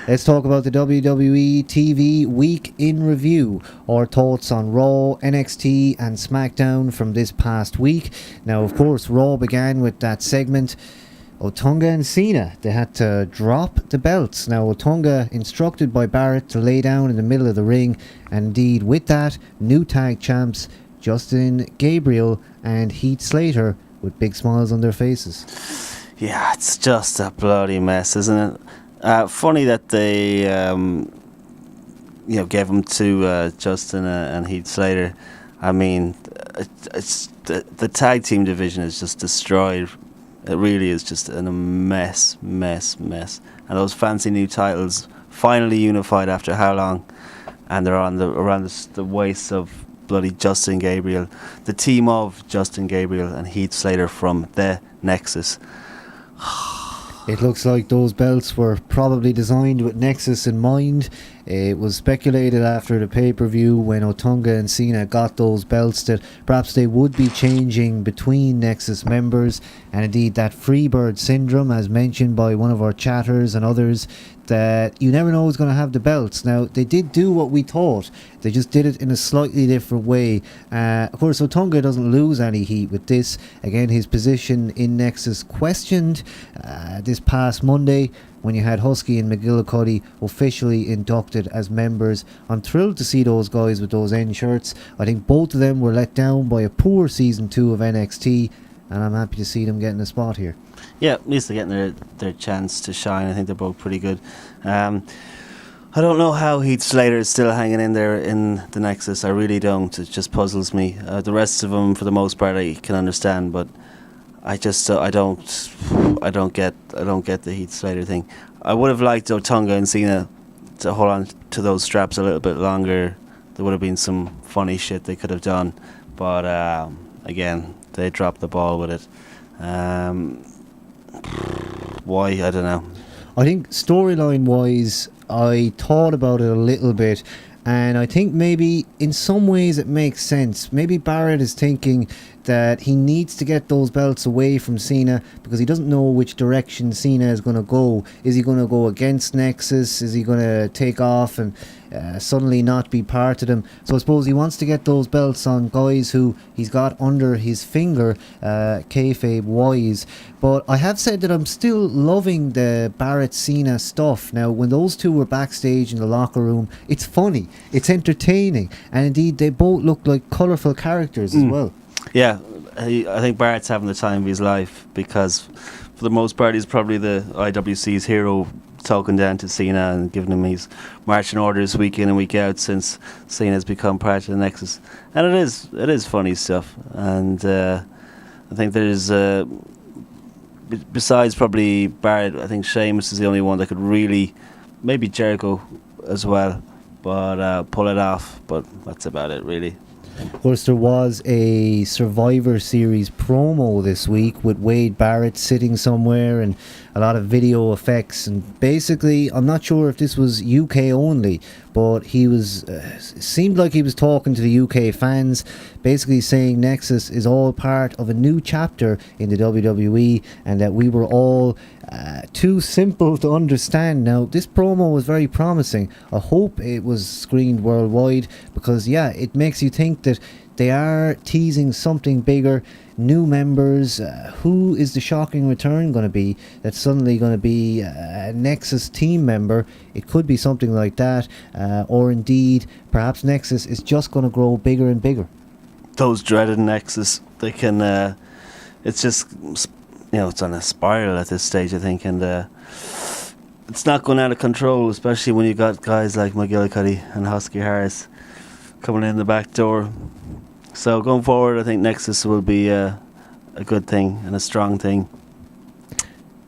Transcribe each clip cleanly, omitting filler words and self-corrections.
Let's talk about the WWE TV week in review. Our thoughts on Raw, NXT and SmackDown from this past week. Now, of course, Raw began with that segment, Otunga and Cena. They had to drop the belts. Now, Otunga instructed by Barrett to lay down in the middle of the ring. And indeed, with that, new tag champs, Justin Gabriel and Heath Slater, with big smiles on their faces. Yeah, it's just a bloody mess, isn't it? Funny that they, gave them to Justin and Heath Slater. I mean, it's the tag team division is just destroyed. It really is just a mess. And those fancy new titles finally unified after how long? And they're on around the waist of bloody Justin Gabriel, the team of Justin Gabriel and Heath Slater from the Nexus. It looks like those belts were probably designed with Nexus in mind. It was speculated after the pay-per-view when Otunga and Cena got those belts that perhaps they would be changing between Nexus members. And indeed, that Freebird syndrome, as mentioned by one of our chatters and others, that you never know who's going to have the belts. Now, they did do what we thought. They just did it in a slightly different way. Of course, Otunga doesn't lose any heat with this. Again, his position in Nexus questioned this past Monday when you had Husky and McGillicuddy officially inducted as members. I'm thrilled to see those guys with those end shirts. I think both of them were let down by a poor season 2 of NXT, and I'm happy to see them getting a spot here. Yeah, at least they're getting their chance to shine. I think they're both pretty good. I don't know how Heath Slater is still hanging in there in the Nexus. I really don't. It just puzzles me. The rest of them, for the most part, I can understand, but I just I don't get the Heath Slater thing. I would have liked Otunga and Cena to hold on to those straps a little bit longer. There would have been some funny shit they could have done, but again, they dropped the ball with it. Why? I don't know. I think storyline wise, I thought about it a little bit, and I think maybe in some ways it makes sense. Maybe Barrett is thinking that he needs to get those belts away from Cena because he doesn't know which direction Cena is going to go. Is he going to go against Nexus? Is he going to take off and suddenly not be part of them? So I suppose he wants to get those belts on guys who he's got under his finger, kayfabe wise. But I have said that I'm still loving the Barrett Cena stuff. Now, when those two were backstage in the locker room, it's funny, it's entertaining, and indeed they both look like colourful characters as well. Yeah, I think Barrett's having the time of his life because for the most part he's probably the IWC's hero, talking down to Cena and giving him his marching orders week in and week out since Cena's become part of the Nexus. And it is funny stuff. And I think there's besides probably Barrett, I think Sheamus is the only one that could really, maybe Jericho as well, but pull it off. But that's about it, really. Of course, there was a Survivor Series promo this week with Wade Barrett sitting somewhere and a lot of video effects, and basically I'm not sure if this was UK only, but he was seemed like he was talking to the UK fans, basically saying Nexus is all part of a new chapter in the WWE and that we were all too simple to understand. Now, this promo was very promising. I hope it was screened worldwide because, yeah, it makes you think that they are teasing something bigger, new members. Who is the shocking return going to be that's suddenly going to be a Nexus team member? It could be something like that, or indeed, perhaps Nexus is just going to grow bigger and bigger. Those dreaded Nexus, they can, it's just, it's on a spiral at this stage, I think, and it's not going out of control, especially when you got guys like McGillicuddy and Husky Harris coming in the back door. So going forward, I think Nexus will be a good thing and a strong thing.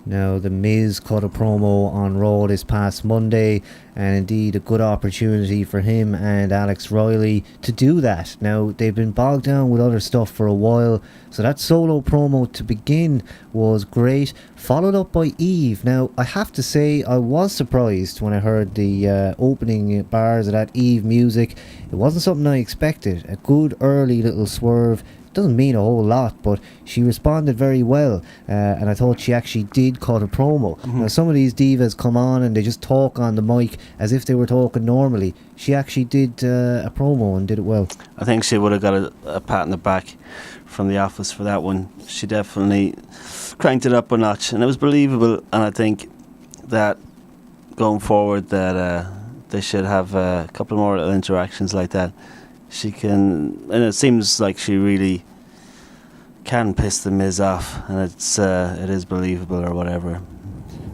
Now, The Miz cut a promo on Raw this past Monday, and indeed a good opportunity for him and Alex Riley to do that. Now, they've been bogged down with other stuff for a while, so that solo promo to begin was great, followed up by Eve. Now, I have to say, I was surprised when I heard the opening bars of that Eve music. It wasn't something I expected. A good early little swerve doesn't mean a whole lot, but she responded very well, and I thought she actually did cut a promo. Now, some of these divas come on and they just talk on the mic as if they were talking normally. She actually did a promo and did it well. I think she would have got a pat on the back from the office for that one. She definitely cranked it up a notch, and it was believable. And I think that going forward, that they should have a couple more little interactions like that. She can, and it seems like she really can piss the Miz off, and it is believable or whatever.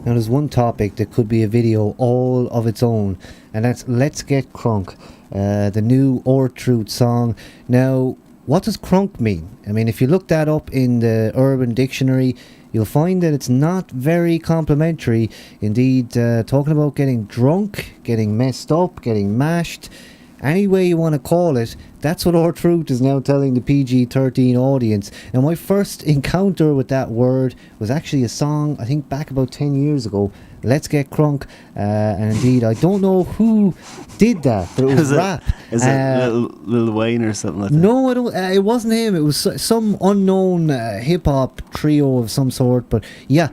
Now, there's one topic that could be a video all of its own, and that's Let's Get Crunk, the new R-Truth song. Now, what does crunk mean? I mean, if you look that up in the Urban Dictionary, you'll find that it's not very complimentary. Indeed, talking about getting drunk, getting messed up, getting mashed, any way you want to call it, that's what R-Truth is now telling the PG-13 audience. Now, my first encounter with that word was actually a song, I think back about 10 years ago, Let's Get Crunk, and indeed, I don't know who did that, but it was rap. Is it Lil Wayne or something like that? No, I don't. It wasn't him. It was some unknown hip-hop trio of some sort, but yeah,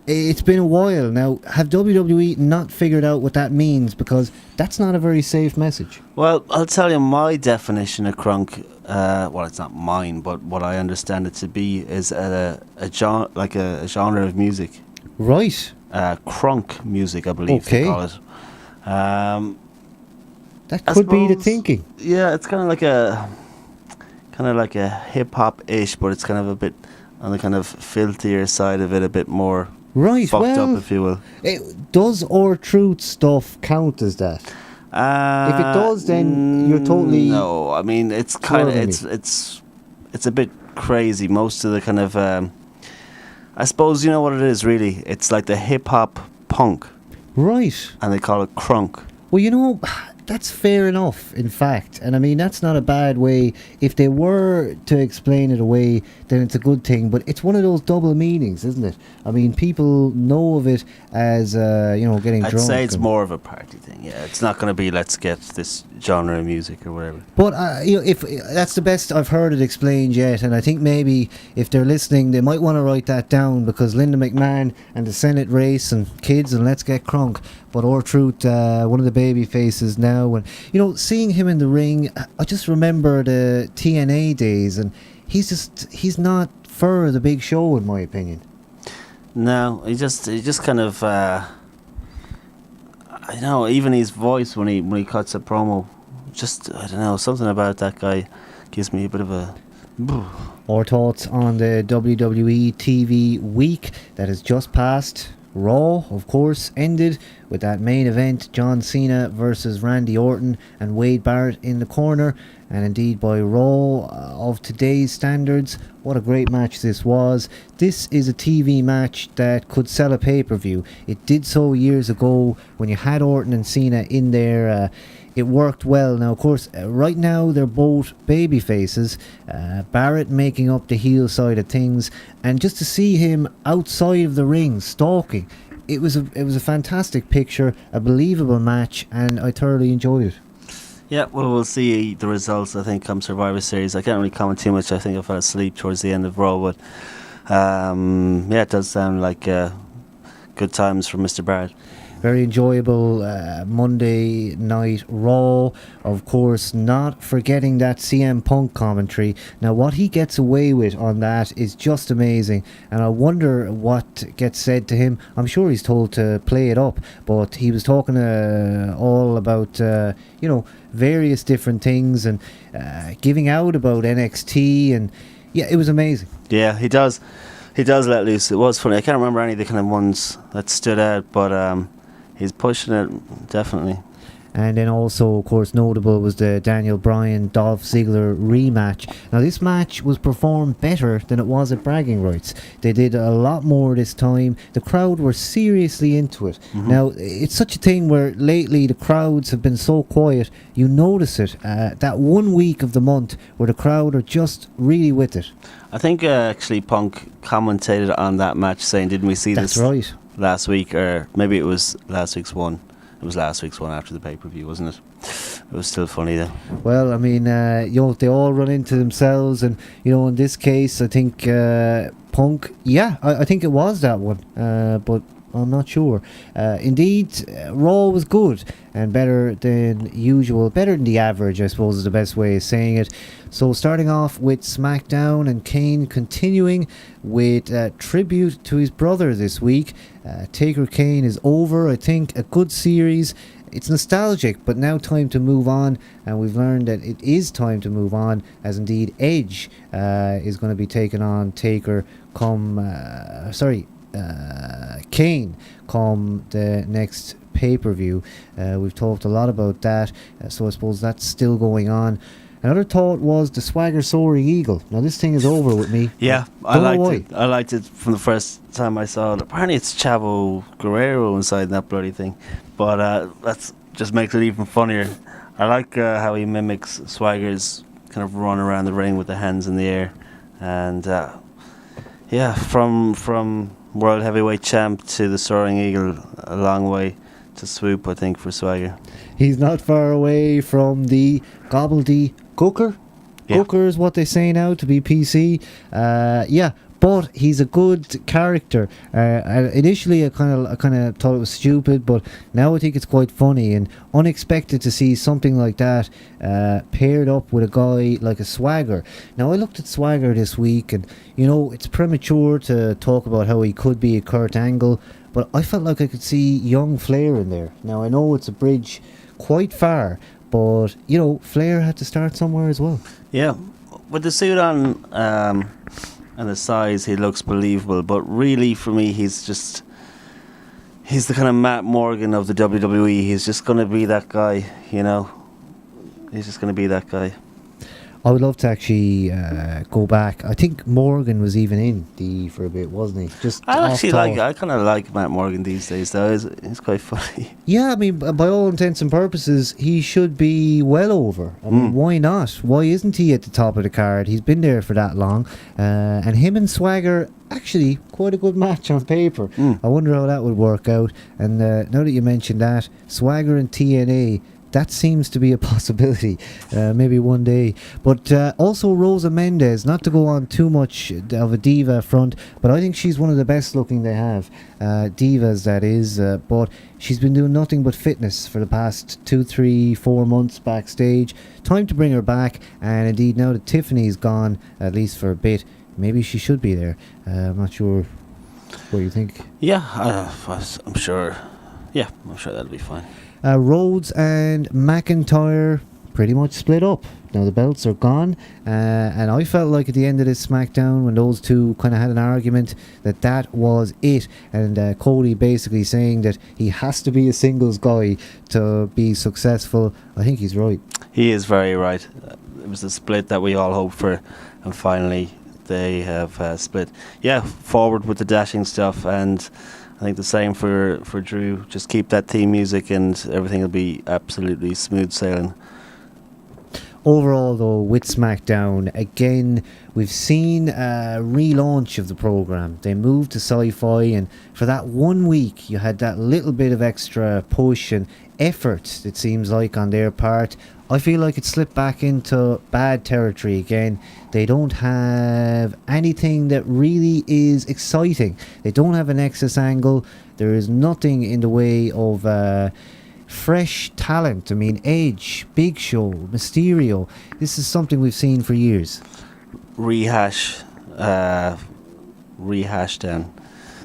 it's been a while now. Have WWE not figured out what that means? Because that's not a very safe message. Well, I'll tell you my definition of crunk. Well, it's not mine, but what I understand it to be is a genre of music. Right. Crunk music, I believe they call it. That could be the thinking. Yeah, it's kind of like a hip hop ish, but it's kind of a bit on the kind of filthier side of it, a bit more. Right, fucked up, if you will. Does R-Truth stuff count as that? If it does, then you're totally. No, I mean it's kind of it's a bit crazy. Most of the kind of I suppose you know what it is really. It's like the hip hop punk, right? And they call it crunk. Well, you know, that's fair enough, in fact. And I mean, that's not a bad way. If they were to explain it away, then it's a good thing. But it's one of those double meanings, isn't it? I mean, people know of it as, getting drunk. I'd say it's more of a party thing, yeah. It's not going to be, let's get this genre of music or whatever. But, if that's the best I've heard it explained yet. And I think maybe if they're listening, they might want to write that down, because Linda McMahon and the Senate race and kids and Let's Get Crunk. But R-Truth, one of the baby faces now, and seeing him in the ring, I just remember the TNA days, and he's not for the big show, in my opinion. No, he just kind of I know, even his voice when he cuts a promo, just I don't know, something about that guy gives me a bit of a. Our thoughts on the WWE TV week that has just passed. Raw, of course, ended with that main event, John Cena versus Randy Orton and Wade Barrett in the corner. And indeed, by Raw of today's standards, what a great match this was. This is a TV match that could sell a pay-per-view. It did so years ago when you had Orton and Cena in there. It worked well. Now, of course, right now they're both baby faces. Barrett making up the heel side of things, and just to see him outside of the ring stalking, it was a fantastic picture, a believable match, and I thoroughly enjoyed it. Yeah, well, we'll see the results, I think, come Survivor Series. I can't really comment too much. I think I fell asleep towards the end of Raw, but it does sound like good times for Mr. Barrett. Very enjoyable Monday Night Raw. Of course, not forgetting that CM Punk commentary. Now, what he gets away with on that is just amazing. And I wonder what gets said to him. I'm sure he's told to play it up. But he was talking all about, various different things. And giving out about NXT. And yeah, it was amazing. Yeah, he does. He does let loose. It was funny. I can't remember any of the kind of ones that stood out. But he's pushing it, definitely. And then also, of course, notable was the Daniel Bryan Dolph Ziggler rematch. Now, this match was performed better than it was at Bragging Rights. They did a lot more this time. The crowd were seriously into it. Mm-hmm. Now, it's such a thing where lately the crowds have been so quiet. You notice it that 1 week of the month where the crowd are just really with it. I think actually Punk commentated on that match saying, didn't we see That's this right. last week? Or maybe it was last week's one. It was last week's one after the pay-per-view, wasn't it? it was still funny though. Well, I mean, they all run into themselves, and in this case, I think Punk. Yeah, I think it was that one, but I'm not sure. Indeed, Raw was good and better than usual, better than the average, I suppose is the best way of saying it. So starting off with SmackDown and Kane continuing with tribute to his brother this week. Taker Kane is over. I think a good series. It's nostalgic, but now time to move on, and we've learned that it is time to move on, as indeed Edge is going to be taking on Taker Kane come the next pay-per-view. We've talked a lot about that, so I suppose that's still going on. Another thought was the Swagger Soaring Eagle. Now this thing is over with me. Yeah, I liked it from the first time I saw it. Apparently it's Chavo Guerrero inside that bloody thing, but that's just makes it even funnier. I like how he mimics Swagger's kind of run around the ring with the hands in the air, and from World Heavyweight Champ to the Soaring Eagle, a long way to swoop, I think, for Swagger. He's not far away from the gobbledygooker. Yeah. Gooker is what they say now, to be PC. But he's a good character. Initially, I kind of thought it was stupid, but now I think it's quite funny and unexpected to see something like that paired up with a guy like a Swagger. Now, I looked at Swagger this week, and it's premature to talk about how he could be a Kurt Angle, but I felt like I could see young Flair in there. Now, I know it's a bridge quite far, but Flair had to start somewhere as well. Yeah, with the suit on and the size, he looks believable. But really, for me, he's the kind of Matt Morgan of the WWE. He's just going to be that guy, He's just going to be that guy. I would love to actually go back. I think Morgan was even in for a bit, wasn't he? I kind of like Matt Morgan these days, though. He's quite funny. Yeah, I mean, by all intents and purposes, he should be well over. I mean, why not? Why isn't he at the top of the card? He's been there for that long. And him and Swagger, actually, quite a good match on paper. I wonder how that would work out. And now that you mentioned that, Swagger and TNA, that seems to be a possibility, maybe one day. But also Rosa Mendez, not to go on too much of a diva front, but I think she's one of the best looking they have. Divas, that is. But she's been doing nothing but fitness for the past 2, 3, 4 months backstage. Time to bring her back. And indeed, now that Tiffany's gone, at least for a bit, maybe she should be there. I'm not sure what you think. Yeah, I'm sure. Yeah, I'm sure that'll be fine. Rhodes and McIntyre pretty much split up. Now the belts are gone, and I felt like at the end of this SmackDown, when those two kind of had an argument, that was it. And Cody basically saying that he has to be a singles guy to be successful. I think he's right. He is very right. It was the split that we all hoped for, and finally they have split. Yeah, forward with the dashing stuff, and I think the same for Drew. Just keep that theme music and everything will be absolutely smooth sailing. Overall, though, with SmackDown, again, we've seen a relaunch of the program. They moved to sci-fi, and for that 1 week, you had that little bit of extra push and effort, it seems like, on their part. I feel like it slipped back into bad territory again. They don't have anything that really is exciting. They don't have a Nexus angle. There is nothing in the way of fresh talent. I mean, Edge, Big Show, Mysterio. This is something we've seen for years. Rehash then.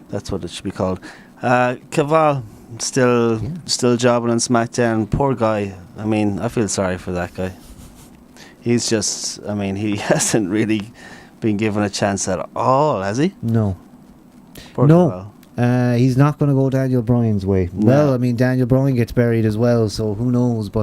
That's what it should be called. Caval still jobbing on SmackDown. Poor guy. I mean, I feel sorry for that guy. He's just, he hasn't really been given a chance at all, has he? No. Poor no. He's not going to go Daniel Bryan's way. No. Well, Daniel Bryan gets buried as well, so who knows, but